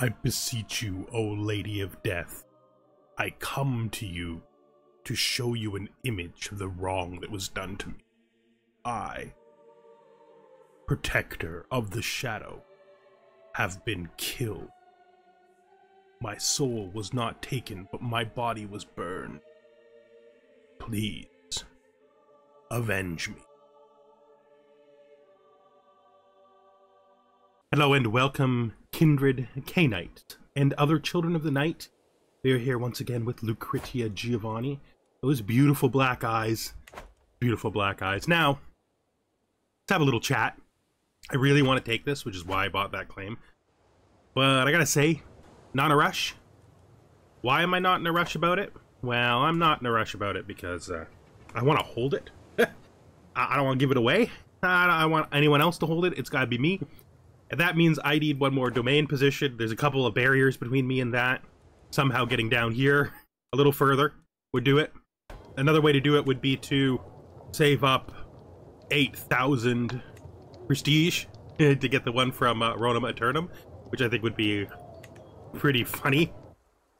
I beseech you, O Lady of Death, I come to you to show you an image of the wrong that was done to me. I, protector of the shadow, have been killed. My soul was not taken, but my body was burned. Please, avenge me. Hello and welcome, kindred K-Night and other children of the night. We are here once again with Lucretia Giovanni. Those beautiful black eyes. Beautiful black eyes. Now, let's have a little chat. I really want to take this, which is why I bought that claim. But I gotta say, not in a rush. Why am I not in a rush about it? Well, I'm not in a rush about it because I want to hold it. I don't want to give it away. I don't want anyone else to hold it. It's gotta be me. And that means I need one more domain position. There's a couple of barriers between me and that. Somehow getting down here a little further would do it. Another way to do it would be to save up 8,000 prestige to get the one from Ronum Aeternum, which I think would be pretty funny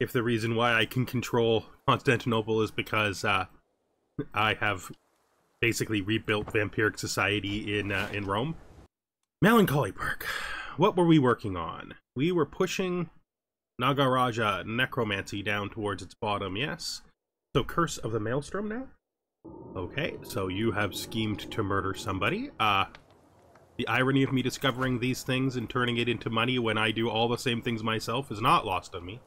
if the reason why I can control Constantinople is because I have basically rebuilt vampiric society in Rome. Melancholy perk. What were we working on? We were pushing Nagaraja Necromancy down towards its bottom, yes. So Curse of the Maelstrom now? Okay, so you have schemed to murder somebody. The irony of me discovering these things and turning it into money when I do all the same things myself is not lost on me.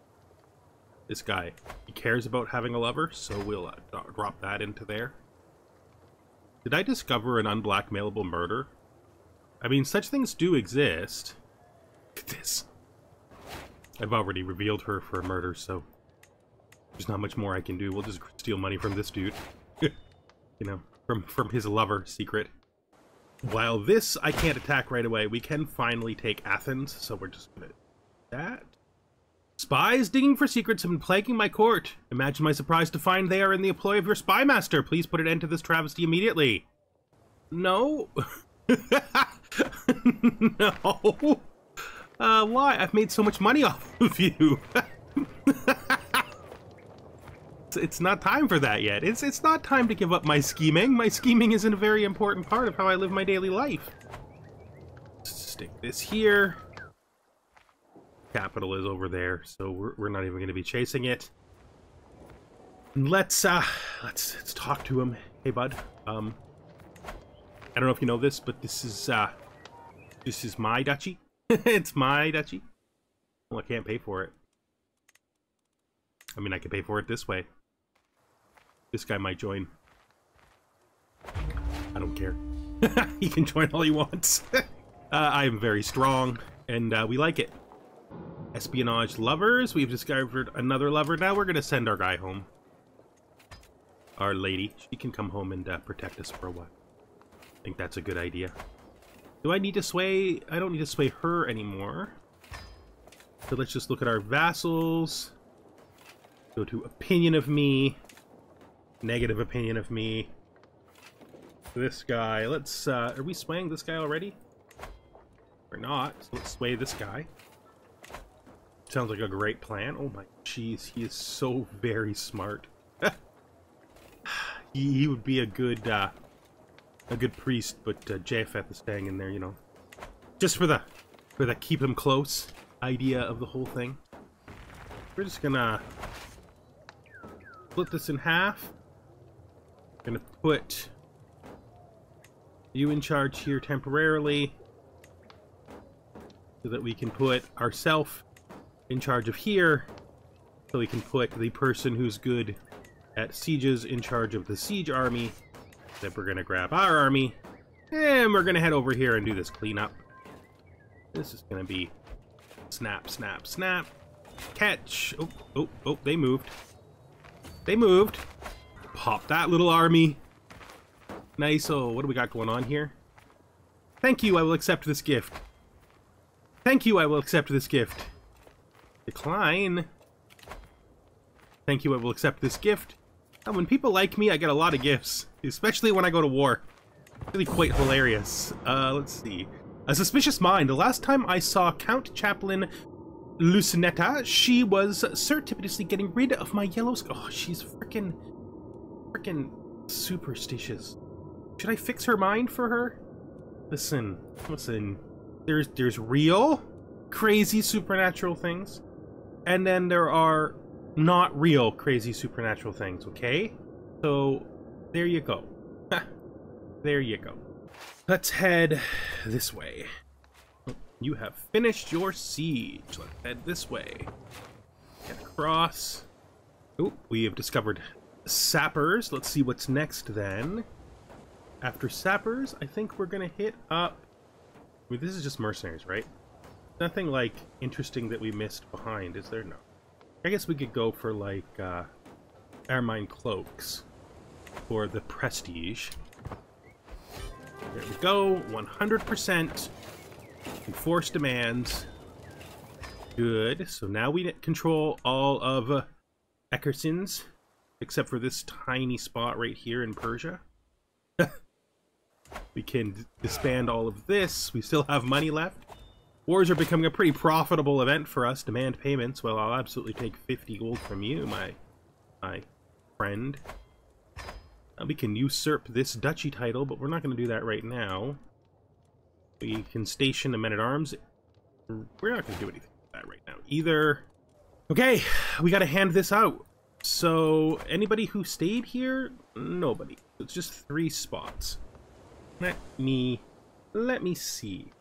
This guy, he cares about having a lover, so we'll drop that into there. Did I discover an unblackmailable murder? I mean, such things do exist. Look at this. I've already revealed her for a murder, so there's not much more I can do. We'll just steal money from this dude. You know, from his lover secret. While this I can't attack right away, we can finally take Athens, so we're just gonna do that. Spies digging for secrets have been plaguing my court. Imagine my surprise to find they are in the employ of your spy master. Please put an end to this travesty immediately. No. No. Why? I've made so much money off of you. It's not time for that yet. It's not time to give up my scheming. My scheming isn't a very important part of how I live my daily life. Stick this here. Capital is over there, so we're not even going to be chasing it. Let's talk to him. Hey, bud. I don't know if you know this, but this is my duchy. It's my duchy. Well, I can't pay for it. I mean, I can pay for it this way. This guy might join. I don't care. He can join all he wants. I am very strong, and we like it. Espionage lovers. We've discovered another lover. Now we're going to send our guy home. Our lady. She can come home and protect us for a while. I think that's a good idea. Do I need to sway? I don't need to sway her anymore. So let's just look at our vassals. Go to opinion of me. Negative opinion of me. This guy. Let's, are we swaying this guy already? We're not. So let's sway this guy. Sounds like a great plan. Oh my jeez, he is so very smart. he would be a good priest, but JFF is staying in there, you know. Just for the keep him close idea of the whole thing. We're just gonna split this in half. Gonna put you in charge here temporarily so that we can put ourselves in charge of here, so we can put the person who's good at sieges in charge of the siege army. Then we're gonna grab our army, and we're gonna head over here and do this cleanup. This is gonna be snap, snap, snap, catch. Oh, oh, oh, they moved. They moved. Pop that little army. Nice. Oh, what do we got going on here? Thank you, I will accept this gift. Thank you, I will accept this gift. Decline. Thank you, I will accept this gift. When people like me, I get a lot of gifts, especially when I go to war. Really quite hilarious. Let's see. A suspicious mind. The last time I saw Count Chaplain Lucinetta, she was surreptitiously getting rid of my yellow... Oh, she's freaking superstitious. Should I fix her mind for her? Listen. There's real, crazy supernatural things, and then there are not real crazy supernatural things, okay? So, there you go. There you go. Let's head this way. You have finished your siege. Let's head this way. Get across. Oh, we have discovered sappers. Let's see what's next then. After sappers, I think we're gonna hit up... I mean, this is just mercenaries, right? Nothing, like, interesting that we missed behind, is there? No. I guess we could go for, like, Ermine cloaks for the prestige. There we go, 100%. Enforce demands. Good. So now we control all of Eckerson's, except for this tiny spot right here in Persia. We can disband all of this. We still have money left. Wars are becoming a pretty profitable event for us. Demand payments. Well, I'll absolutely take 50 gold from you, my friend. We can usurp this duchy title, but we're not going to do that right now. We can station a men-at-arms. We're not going to do anything with that right now either. Okay, we got to hand this out. So, anybody who stayed here? Nobody. It's just 3 spots. Let me see.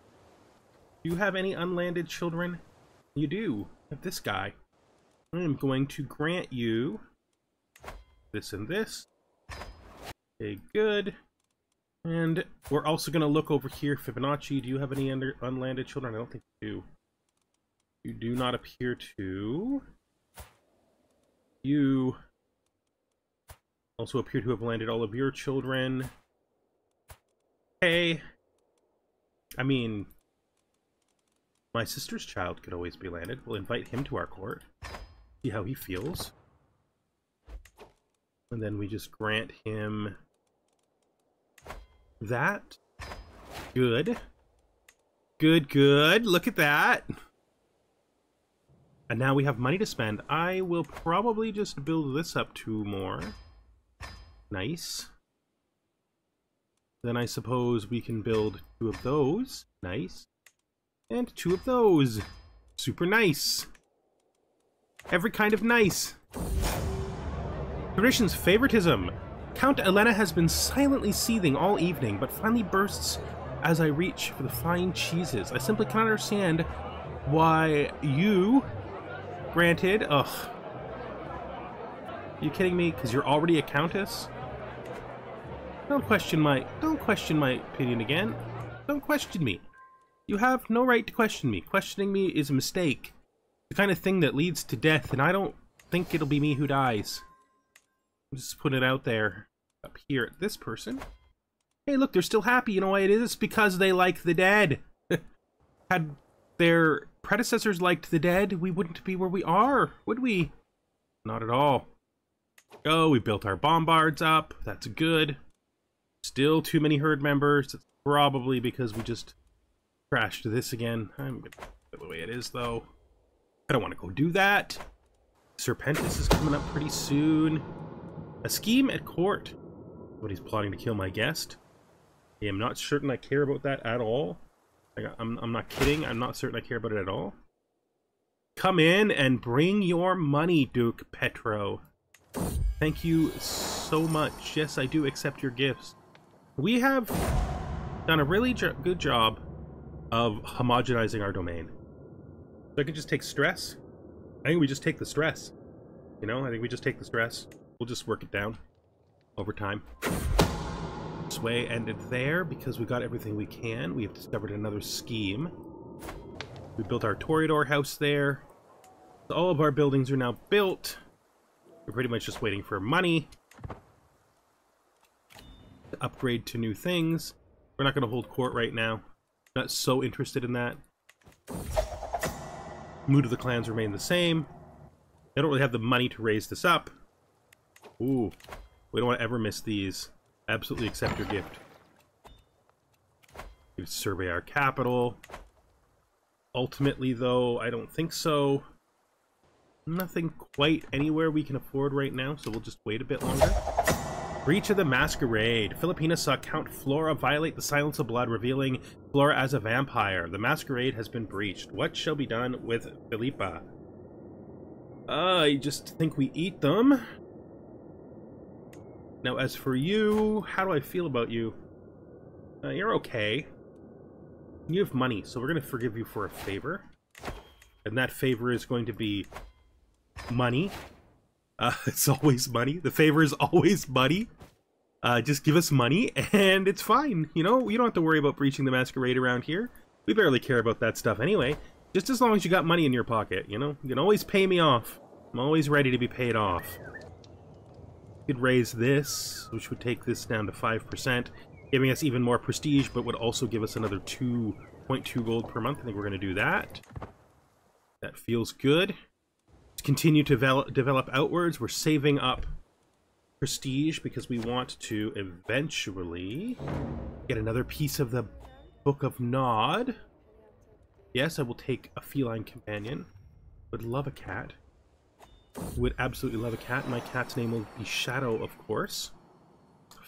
Do you have any unlanded children? You do. Have this guy. I am going to grant you this and this. Okay, good. And we're also going to look over here. Fibonacci, do you have any unlanded children? I don't think you do. You do not appear to. You also appear to have landed all of your children. Hey. I mean, my sister's child could always be landed. We'll invite him to our court. See how he feels. And then we just grant him that. Good. Good, good. Look at that. And now we have money to spend. I will probably just build this up 2 more. Nice. Then I suppose we can build 2 of those. Nice. And 2 of those. Super nice. Every kind of nice. Tradition's favoritism. Count Elena has been silently seething all evening, but finally bursts as I reach for the fine cheeses. I simply cannot understand why you granted... Ugh. Are you kidding me? Because you're already a countess? Don't question my opinion again. Don't question me. You have no right to question me. Questioning me is a mistake. The kind of thing that leads to death, and I don't think it'll be me who dies. Just put it out there. Up here at this person. Hey, look, they're still happy. You know why it is? It's because they like the dead. Had their predecessors liked the dead, we wouldn't be where we are, would we? Not at all. Oh, we built our bombards up. That's good. Still too many herd members. It's probably because we just crashed this again. I'm gonna put it the way it is, though. I don't want to go do that. Serpentis is coming up pretty soon. A scheme at court. But he's plotting to kill my guest. I am not certain I care about that at all. I'm not kidding. I'm not certain I care about it at all. Come in and bring your money, Duke Petro. Thank you so much. Yes, I do accept your gifts. We have done a really good job of homogenizing our domain. So I could just take stress. I think we just take the stress. You know, I think we just take the stress. We'll just work it down over time. Sway ended there because we got everything we can. We have discovered another scheme. We built our Toreador house there. So all of our buildings are now built. We're pretty much just waiting for money to upgrade to new things. We're not going to hold court right now. Not so interested in that. Mood of the clans remain the same. They don't really have the money to raise this up. Ooh, we don't want to ever miss these. Absolutely accept your gift. We survey our capital. Ultimately, though, I don't think so. Nothing quite anywhere we can afford right now, so we'll just wait a bit longer. Breach of the Masquerade. Filipina saw Count Flora violate the silence of blood, revealing Flora as a vampire. The masquerade has been breached. What shall be done with Filipa? I just think we eat them. Now, as for you, how do I feel about you? You're okay. You have money, so we're going to forgive you for a favor. And that favor is going to be money. It's always money. The favor is always money. Just give us money, and it's fine. You know, you don't have to worry about breaching the masquerade around here. We barely care about that stuff anyway. Just as long as you got money in your pocket, you know? You can always pay me off. I'm always ready to be paid off. We could raise this, which would take this down to 5%, giving us even more prestige, but would also give us another 2.2 gold per month. I think we're going to do that. That feels good. Continue to develop outwards. We're saving up prestige because we want to eventually get another piece of the Book of Nod. Yes, I will take a feline companion. Would love a cat. Would absolutely love a cat. My cat's name will be Shadow, of course.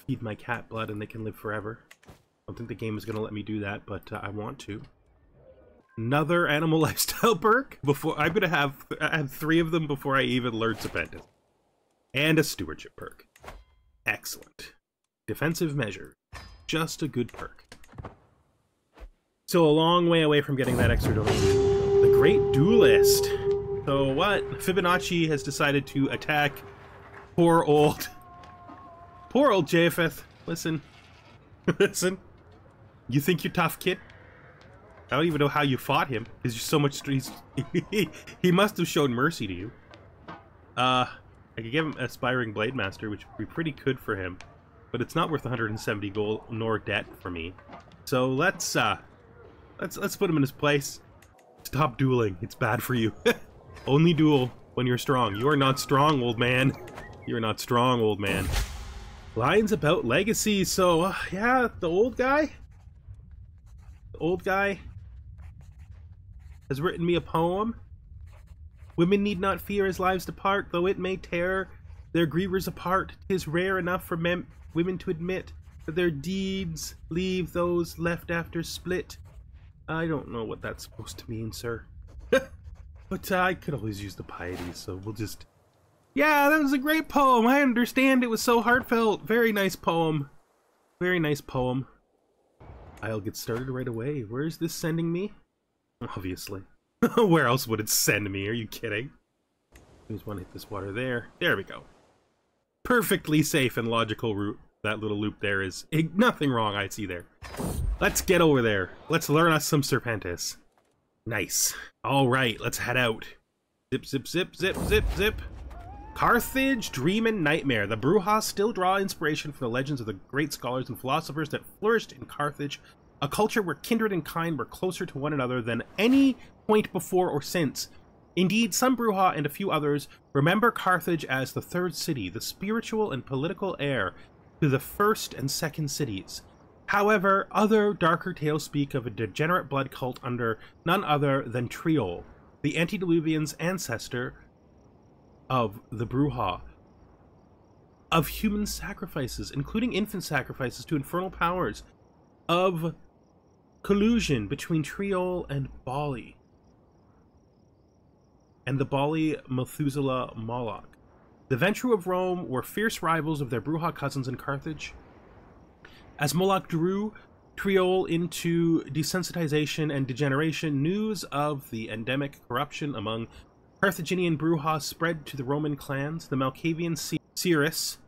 Feed my cat blood and they can live forever. I don't think the game is going to let me do that, but I want to. Another animal lifestyle perk. I'm gonna have 3 of them before I even learn Serpentis. And a stewardship perk. Excellent. Defensive measure. Just a good perk. So a long way away from getting that extra donation. The Great Duelist. So what? Fibonacci has decided to attack poor old Japheth. Listen. Listen. You think you're tough, kid? I don't even know how you fought him, because you're so much. He must have shown mercy to you. I could give him Aspiring Blade Master, which would be pretty good for him, but it's not worth 170 gold nor debt for me. So let's put him in his place. Stop dueling. It's bad for you. Only duel when you're strong. You are not strong, old man. You're not strong, old man. Lines about legacy. So yeah, the old guy. The old guy has written me a poem. Women need not fear as lives depart, though it may tear their grievers apart. 'Tis rare enough for women to admit that their deeds leave those left after split. I don't know what that's supposed to mean, sir. But I could always use the piety, so we'll just... Yeah, that was a great poem. I understand it was so heartfelt. Very nice poem. Very nice poem. I'll get started right away. Where is this sending me? Obviously. Where else would it send me? Are you kidding? I just want to hit this water there. There we go. Perfectly safe and logical route. That little loop there is nothing wrong I see there. Let's get over there. Let's learn us some Serpentis. Nice. Alright, let's head out. Zip, zip, zip, zip, zip, zip. Carthage, Dream and Nightmare. The Brujas still draw inspiration from the legends of the great scholars and philosophers that flourished in Carthage, a culture where kindred and kind were closer to one another than any point before or since. Indeed, some Bruja and a few others remember Carthage as the third city, the spiritual and political heir to the first and second cities. However, other darker tales speak of a degenerate blood cult under none other than Triol, the antediluvian's ancestor of the Bruja, of human sacrifices, including infant sacrifices to infernal powers, of collusion between Triol and Bali, and the Bali Methuselah Moloch. The Ventru of Rome were fierce rivals of their Bruja cousins in Carthage. As Moloch drew Triol into desensitization and degeneration, news of the endemic corruption among Carthaginian Brujas spread to the Roman clans. The Malkavian Cyrus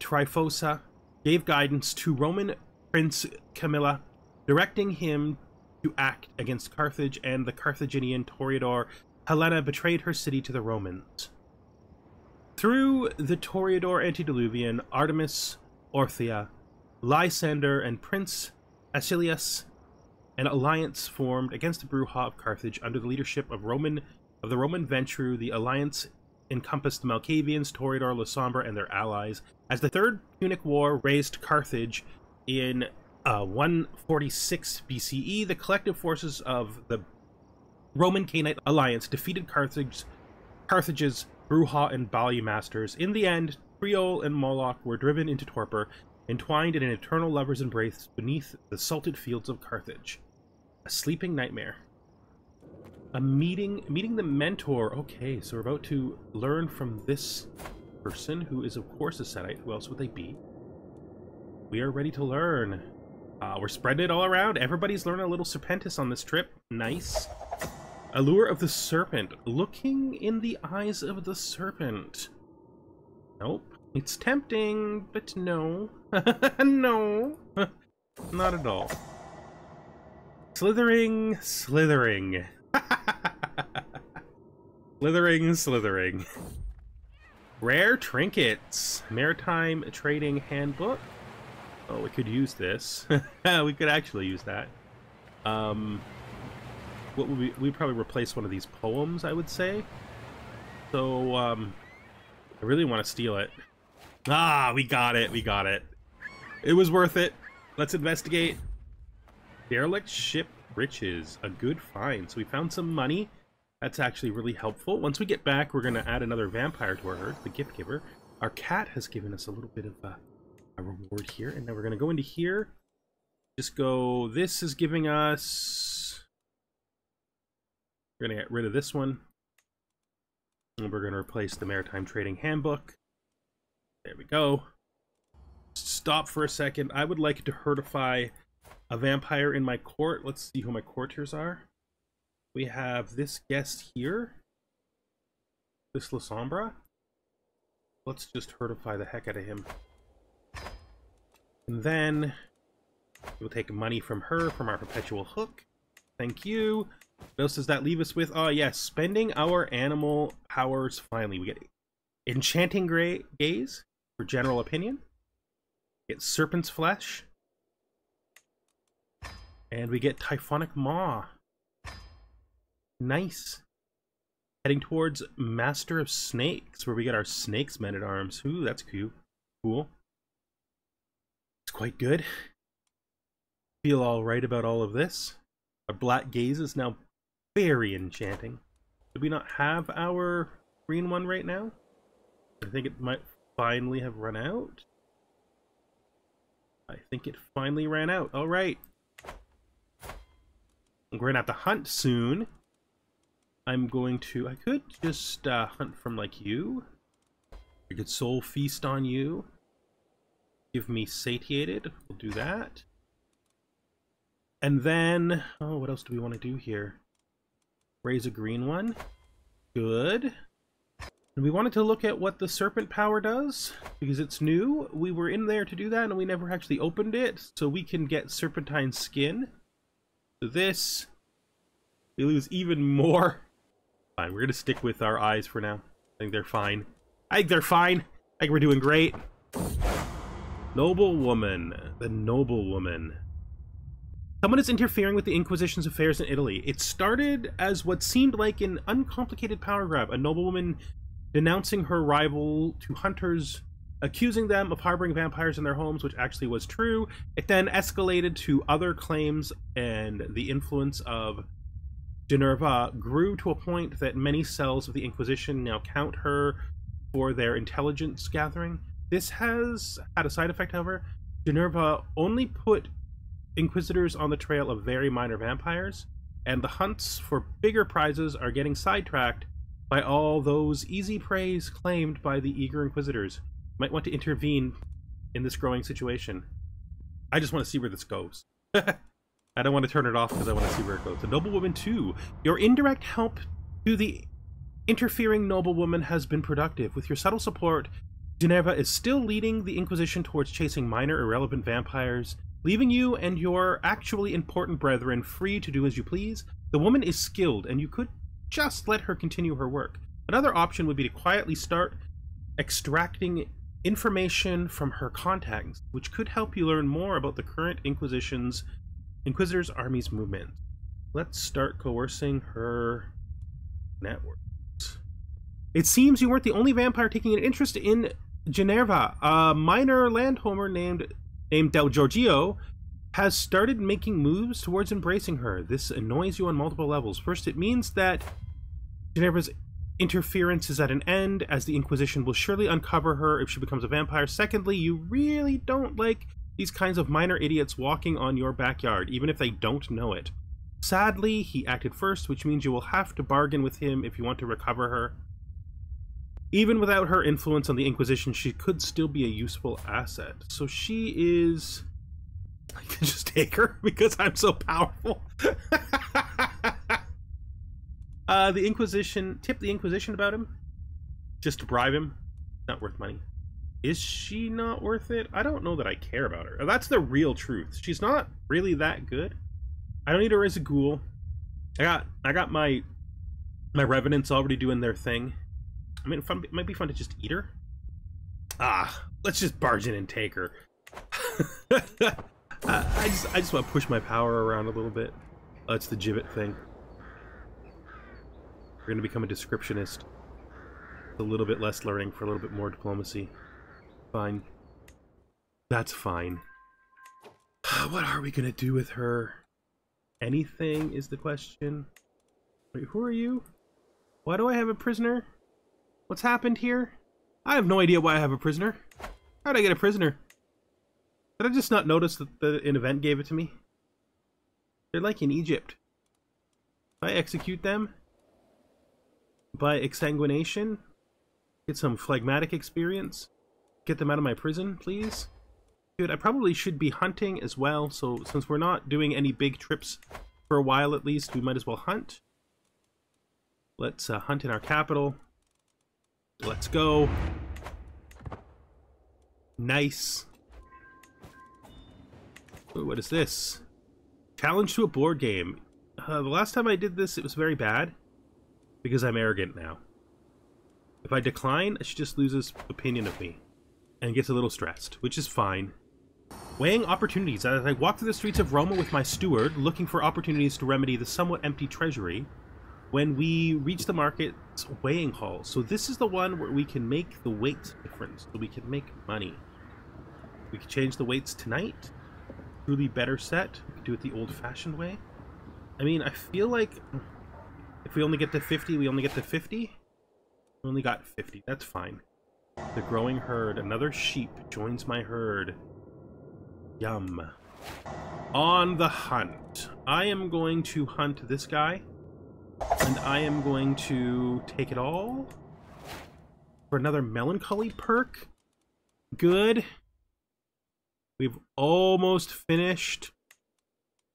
Tryphosa gave guidance to Roman Prince Camilla, directing him to act against Carthage, and the Carthaginian Toreador Helena betrayed her city to the Romans. Through the Toreador antediluvian, Artemis Orthia, Lysander, and Prince Acilius, an alliance formed against the Bruja of Carthage under the leadership of the Roman Ventru. The alliance encompassed the Malkavians, Toreador, Lysander, and their allies. As the Third Punic War razed Carthage in 146 BCE, the collective forces of the Roman Cainite alliance defeated Carthage's Bruja and Balia masters. In the end, Creole and Moloch were driven into torpor, entwined in an eternal lover's embrace beneath the salted fields of Carthage. A sleeping nightmare. A meeting the mentor. Okay, so we're about to learn from this person, who is of course a Setite. Who else would they be? We are ready to learn. We're spreading it all around. Everybody's learning a little Serpentis on this trip. Nice. Allure of the Serpent. Looking in the eyes of the serpent. Nope. It's tempting, but no. No. Not at all. Slithering. Slithering, slithering. Rare trinkets. Maritime Trading Handbook. Oh, we could use this. We could actually use that. What would we'd probably replace one of these poems, I would say. So, I really want to steal it. Ah, we got it. We got it. It was worth it. Let's investigate. Derelict ship riches. A good find. So we found some money. That's actually really helpful. Once we get back, we're going to add another vampire to our herd, the gift giver. Our cat has given us a little bit of a reward here. And then we're going to go into here. Just go, this is giving us... We're going to get rid of this one. And we're going to replace the Maritime Trading Handbook. There we go. Stop for a second. I would like to herdify a vampire in my court. Let's see who my courtiers are. We have this guest here. This La Sombra. Let's just herdify the heck out of him. And then we'll take money from her, from our perpetual hook. Thank you. What else does that leave us with? Oh, yes. Spending our animal powers finally. We get Enchanting Gaze for general opinion. Get Serpent's Flesh. And we get Typhonic Maw. Nice. Heading towards Master of Snakes, where we get our Snakes Men-at-Arms. Ooh, that's cute. Cool. It's quite good. Feel all right about all of this. Our Black Gaze is now very enchanting. Do we not have our green one right now? I think it might finally have run out. I think it finally ran out. All right. We're going to have to hunt soon. I'm going to... I could just hunt from, like, you. I could soul feast on you. Give me satiated. We'll do that. And then... Oh, what else do we want to do here? Raise a green one. Good. And we wanted to look at what the serpent power does, because it's new. We were in there to do that, and we never actually opened it, so we can get serpentine skin. So this... We lose even more... Fine, we're gonna stick with our eyes for now. I think they're fine. I think they're fine. I think we're doing great. Noble woman. The noble woman. Someone is interfering with the Inquisition's affairs in Italy. It started as what seemed like an uncomplicated power grab. A noblewoman denouncing her rival to hunters, accusing them of harboring vampires in their homes, which actually was true. It then escalated to other claims, and the influence of Ginerva grew to a point that many cells of the Inquisition now count her for their intelligence gathering. This has had a side effect, however. Ginerva only put Inquisitors on the trail of very minor vampires, and the hunts for bigger prizes are getting sidetracked by all those easy preys claimed by the eager Inquisitors. Might want to intervene in this growing situation. I just want to see where this goes. I don't want to turn it off because I want to see where it goes. The noblewoman 2. Your indirect help to the interfering noblewoman has been productive. With your subtle support, Geneva is still leading the Inquisition towards chasing minor irrelevant vampires, leaving you and your actually important brethren free to do as you please. The woman is skilled, and you could just let her continue her work. Another option would be to quietly start extracting information from her contacts, which could help you learn more about the current Inquisitor's army's movement. Let's start coercing her networks. It seems you weren't the only vampire taking an interest in Ginerva. A minor landholder named Del Giorgio has started making moves towards embracing her. This annoys you on multiple levels. First, it means that Ginevra's interference is at an end, as the Inquisition will surely uncover her if she becomes a vampire. Secondly, you really don't like these kinds of minor idiots walking on your backyard, even if they don't know it. Sadly, he acted first, which means you will have to bargain with him if you want to recover her. Even without her influence on the Inquisition, she could still be a useful asset. So she is... I can just take her because I'm so powerful. The Inquisition... Tip the Inquisition about him. Just to bribe him. Not worth money. Is she not worth it? I don't know that I care about her. That's the real truth. She's not really that good. I don't need her as a ghoul. I got my revenants already doing their thing. I mean, it might be fun to just eat her. Let's just barge in and take her. I just want to push my power around a little bit. It's the gibbet thing. We're going to become a descriptionist. A little bit less learning for a little bit more diplomacy. Fine. That's fine. What are we going to do with her? Anything is the question. Wait, who are you? Why do I have a prisoner? What's happened here? I have no idea why I have a prisoner. How did I get a prisoner? Did I just not notice that an event gave it to me? They're like in Egypt. If I execute them by exsanguination, get some phlegmatic experience, get them out of my prison, please. Dude, I probably should be hunting as well, so since we're not doing any big trips for a while at least, we might as well hunt. Let's hunt in our capital. Let's go. Nice. Ooh, what is this? Challenge to a board game. The last time I did this, it was very bad. Because I'm arrogant now. If I decline, she just loses opinion of me. And gets a little stressed, which is fine. Weighing opportunities. As I walk through the streets of Roma with my steward, looking for opportunities to remedy the somewhat empty treasury, when we reach the market's weighing hall. So this is the one where we can make the weights difference. So we can make money. We can change the weights tonight. Truly better set. We can do it the old-fashioned way. I mean, I feel like if we only get to 50, we only get to 50. We only got 50. That's fine. The growing herd. Another sheep joins my herd. Yum. On the hunt. I am going to hunt this guy. And I am going to take it all. For another melancholy perk. Good. We've almost finished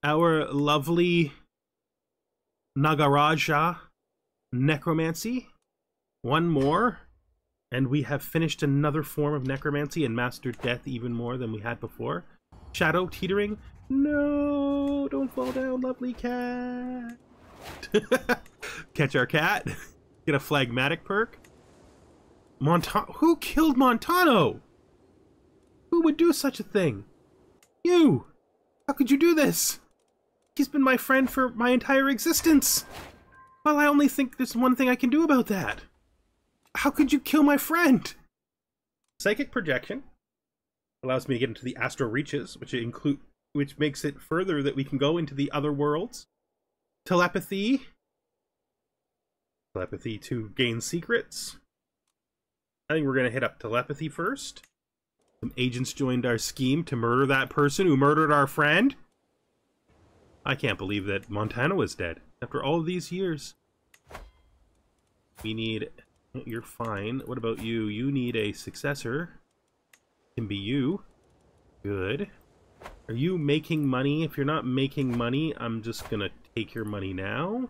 our lovely Nagaraja necromancy. One more. And we have finished another form of necromancy and mastered death even more than we had before. Shadow teetering. No, don't fall down, lovely cat. Catch our cat. Get a phlegmatic perk. Who killed Montano? Who would do such a thing? You! How could you do this? He's been my friend for my entire existence. Well, I only think there's one thing I can do about that. How could you kill my friend? Psychic projection allows me to get into the astral reaches, which makes it further that we can go into the other worlds. Telepathy. Telepathy to gain secrets. I think we're going to hit up telepathy first. Some agents joined our scheme to murder that person who murdered our friend. I can't believe that Montano is dead after all of these years. We need... You're fine. What about you? You need a successor. Can be you. Good. Are you making money? If you're not making money, I'm just gonna take your money now.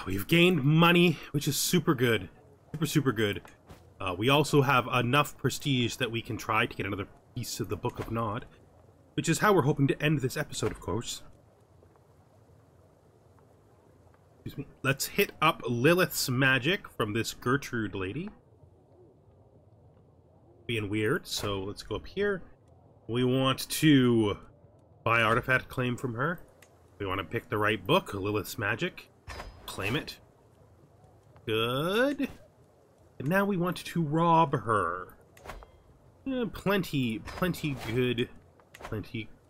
We've gained money, which is super good. Super good. We also have enough prestige that we can try to get another piece of the Book of Nod, which is how we're hoping to end this episode, of course. Excuse me. Let's hit up Lilith's magic from this Gertrude lady. Being weird, so let's go up here. We want to buy artifact claim from her. We want to pick the right book, Lilith's magic. Claim it. Good. And now we want to rob her. Plenty good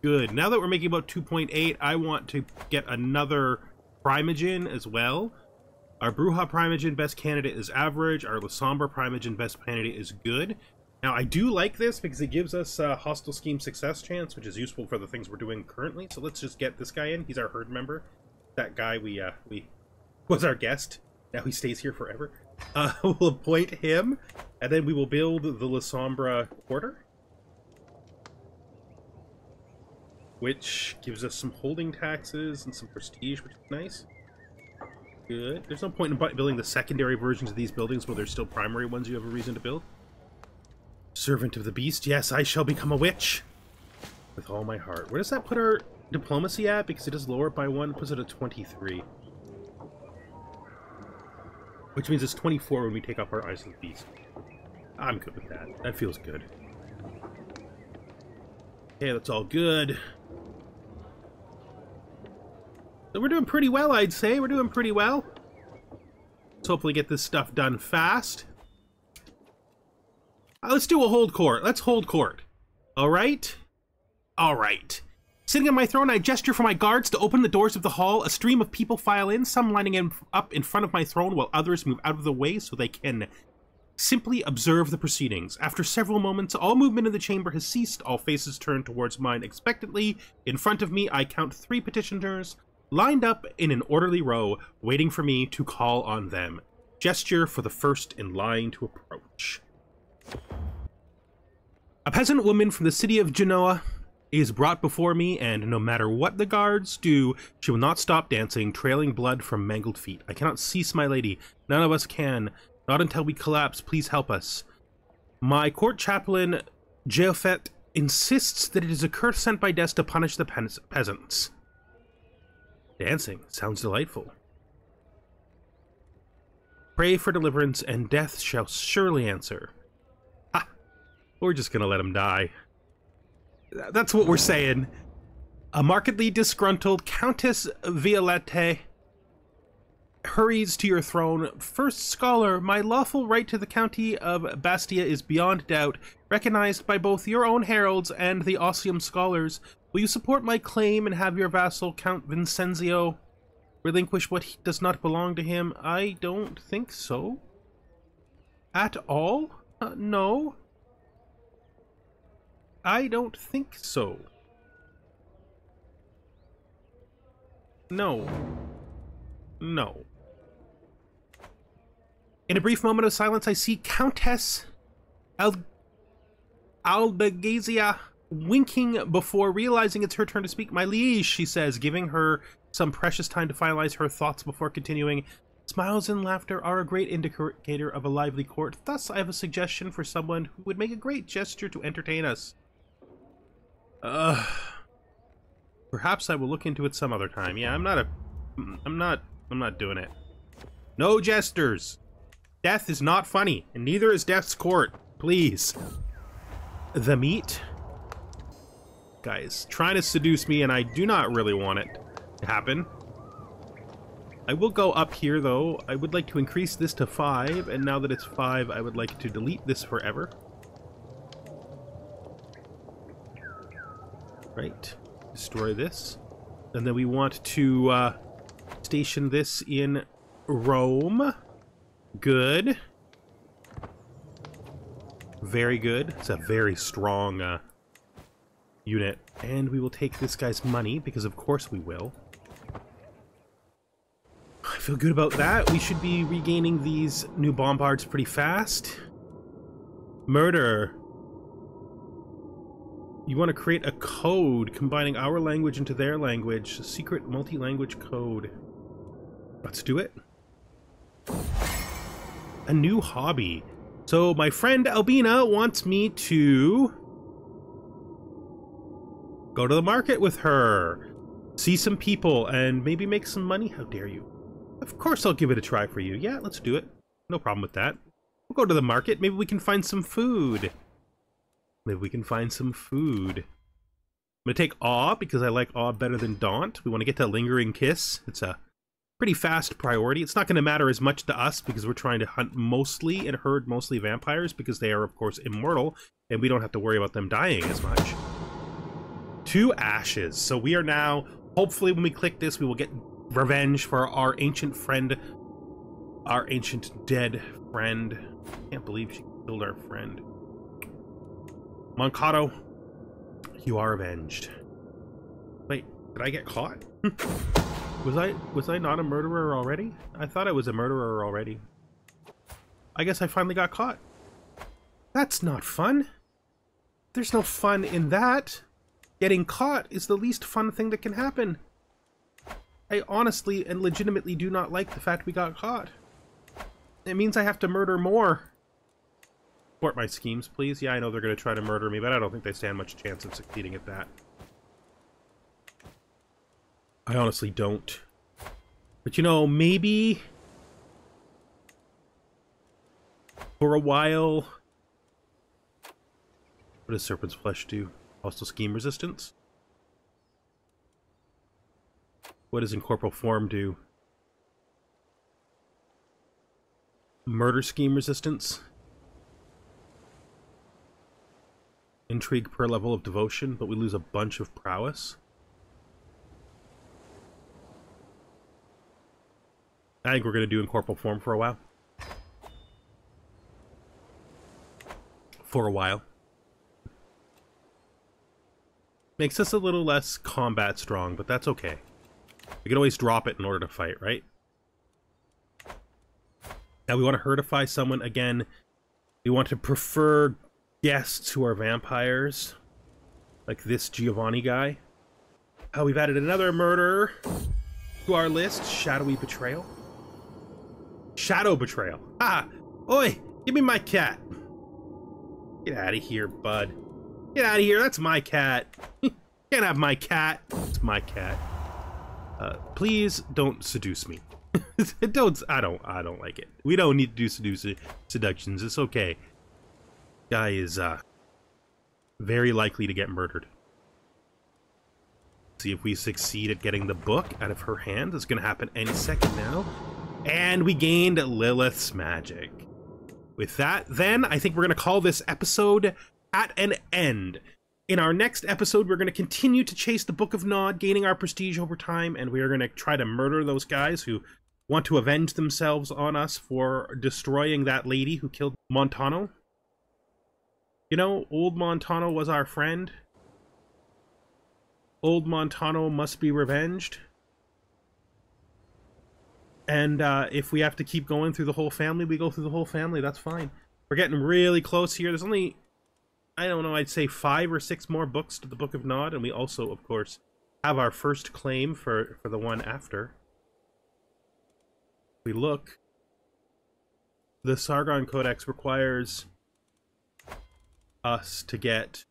Good. Now that we're making about 2.8, I want to get another Primogen as well. Our Bruja Primogen best candidate is average. Our Lasombra Primogen best candidate is good. Now, I do like this because it gives us a hostile scheme success chance, which is useful for the things we're doing currently. So let's just get this guy in. He's our herd member. That guy we was our guest. Now he stays here forever. We'll appoint him, and then we will build the Lasombra Quarter, which gives us some holding taxes and some prestige, which is nice. Good. There's no point in building the secondary versions of these buildings while there's still primary ones you have a reason to build. Servant of the Beast. Yes, I shall become a witch. With all my heart. Where does that put our diplomacy at? Because it does lower it by 1. It puts it at 23. Which means it's 24 when we take up our Eyes of the Beast. I'm good with that. That feels good. Okay, that's all good. So we're doing pretty well, I'd say. We're doing pretty well. Let's hopefully get this stuff done fast. Let's do a hold court. Let's hold court. Alright? Alright. Sitting on my throne, I gesture for my guards to open the doors of the hall. A stream of people file in, some lining up in front of my throne, while others move out of the way so they can simply observe the proceedings. After several moments, all movement in the chamber has ceased. All faces turn towards mine expectantly. In front of me, I count 3 petitioners, lined up in an orderly row, waiting for me to call on them. Gesture for the first in line to approach. A peasant woman from the city of Genoa is brought before me, and no matter what the guards do, she will not stop dancing, trailing blood from mangled feet. I cannot cease, my lady. None of us can. Not until we collapse. Please help us. My court chaplain, Geofet, insists that it is a curse sent by death to punish the peasants. Dancing sounds delightful. Pray for deliverance, and death shall surely answer. Ha! We're just gonna let him die. That's what we're saying. A markedly disgruntled Countess Violette hurries to your throne. First scholar, my lawful right to the county of Bastia is beyond doubt, recognized by both your own heralds and the Ossium scholars. Will you support my claim and have your vassal, Count Vincenzio, relinquish what does not belong to him? I don't think so. At all? No. I don't think so. No. No. In a brief moment of silence, I see Countess Albagazia winking before realizing it's her turn to speak. My liege, she says, giving her some precious time to finalize her thoughts before continuing. Smiles and laughter are a great indicator of a lively court. Thus, I have a suggestion for someone who would make a great gesture to entertain us. Perhaps I will look into it some other time. Yeah, I'm not doing it. No jesters. Death is not funny, and neither is Death's court. Please. The meat. Guys, trying to seduce me, and I do not really want it to happen. I will go up here, though. I would like to increase this to 5, and now that it's 5, I would like to delete this forever. Right. Destroy this. And then we want to station this in Rome. Good. Very good. It's a very strong unit. And we will take this guy's money, because of course we will. I feel good about that. We should be regaining these new bombards pretty fast. Murder. You want to create a code combining our language into their language. A secret multi-language code. Let's do it. A new hobby. So my friend Albina wants me to go to the market with her, see some people, and maybe make some money. How dare you? Of course I'll give it a try for you. Yeah, let's do it. No problem with that. We'll go to the market. Maybe we can find some food. Maybe we can find some food. I'm going to take Awe, because I like Awe better than Daunt. We want to get to Lingering Kiss. It's a pretty fast priority. It's not going to matter as much to us, because we're trying to hunt mostly and herd mostly vampires, because they are, of course, immortal, and we don't have to worry about them dying as much. 2 ashes. So we are now, hopefully when we click this, we will get revenge for our ancient friend, our ancient dead friend. Can't believe she killed our friend. Mankato, you are avenged. Wait, did I get caught? Was I not a murderer already? I thought I was a murderer already. I guess I finally got caught. That's not fun. There's no fun in that. Getting caught is the least fun thing that can happen. I honestly and legitimately do not like the fact we got caught. It means I have to murder more. Support my schemes, please. Yeah, I know they're going to try to murder me, but I don't think they stand much chance of succeeding at that. I honestly don't. But you know, maybe for a while... What does Serpent's Flesh do? Also scheme resistance? What does Incorporeal Form do? Murder scheme resistance? Intrigue per level of devotion, but we lose a bunch of prowess? I think we're going to do Incorporeal Form for a while. For a while. Makes us a little less combat strong, but that's okay. We can always drop it in order to fight, right? Now we want to herdify someone again. We want to prefer guests who are vampires. Like this Giovanni guy. Oh, we've added another murderer to our list. Shadowy Betrayal. Shadow Betrayal. Ah! Oi! Give me my cat! Get out of here, bud. Get out of here, that's my cat. Can't have my cat. It's my cat. Please don't seduce me. I don't like it. We don't need to do seductions. It's okay. Guy is very likely to get murdered. See if we succeed at getting the book out of her hand. It's gonna happen any second now. And we gained Lilith's magic. With that, then, I think we're gonna call this episode at an end. In our next episode, we're going to continue to chase the Book of Nod, gaining our prestige over time, and we are going to try to murder those guys who want to avenge themselves on us for destroying that lady who killed Montano. You know, old Montano was our friend. Old Montano must be revenged. And if we have to keep going through the whole family, we go through the whole family. That's fine. We're getting really close here. There's only... I don't know, I'd say 5 or 6 more books to the Book of Nod, and we also, of course, have our first claim for the one after. If we look, the Sargon Codex requires us to get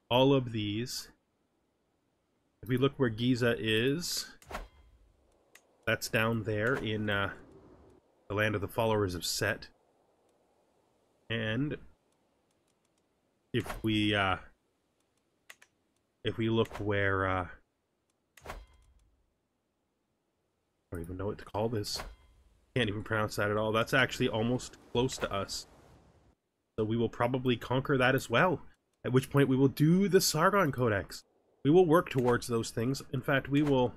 all of these. If we look where Giza is, that's down there in the land of the followers of Set. And if we look where I don't even know what to call this. Can't even pronounce that at all. That's actually almost close to us. So we will probably conquer that as well. At which point we will do the Sargon Codex. We will work towards those things. In fact, we will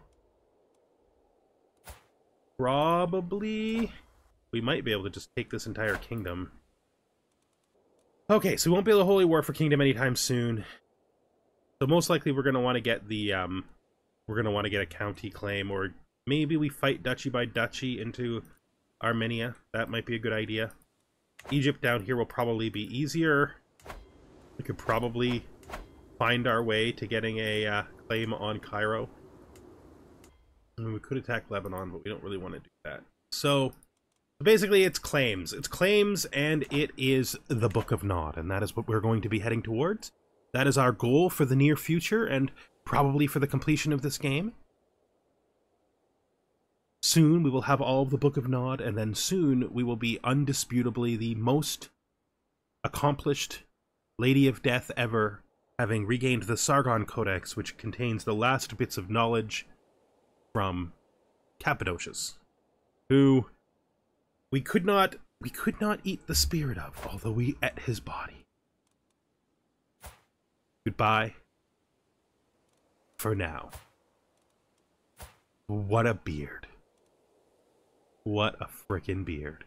probably... We might be able to just take this entire kingdom. Okay, so we won't be able to Holy War for Kingdom anytime soon. So most likely we're going to want to get the, we're going to want to get a county claim, or maybe we fight duchy by duchy into Armenia. That might be a good idea. Egypt down here will probably be easier. We could probably find our way to getting a claim on Cairo. I mean, we could attack Lebanon, but we don't really want to do that. So... basically, it's claims. It's claims, and it is the Book of Nod, and that is what we're going to be heading towards. That is our goal for the near future, and probably for the completion of this game. Soon, we will have all of the Book of Nod, and then soon, we will be undisputably the most accomplished Lady of Death ever, having regained the Sargon Codex, which contains the last bits of knowledge from Cappadocius, who... We could not eat the spirit of, although we ate his body. Goodbye, for now. What a beard. What a frickin' beard.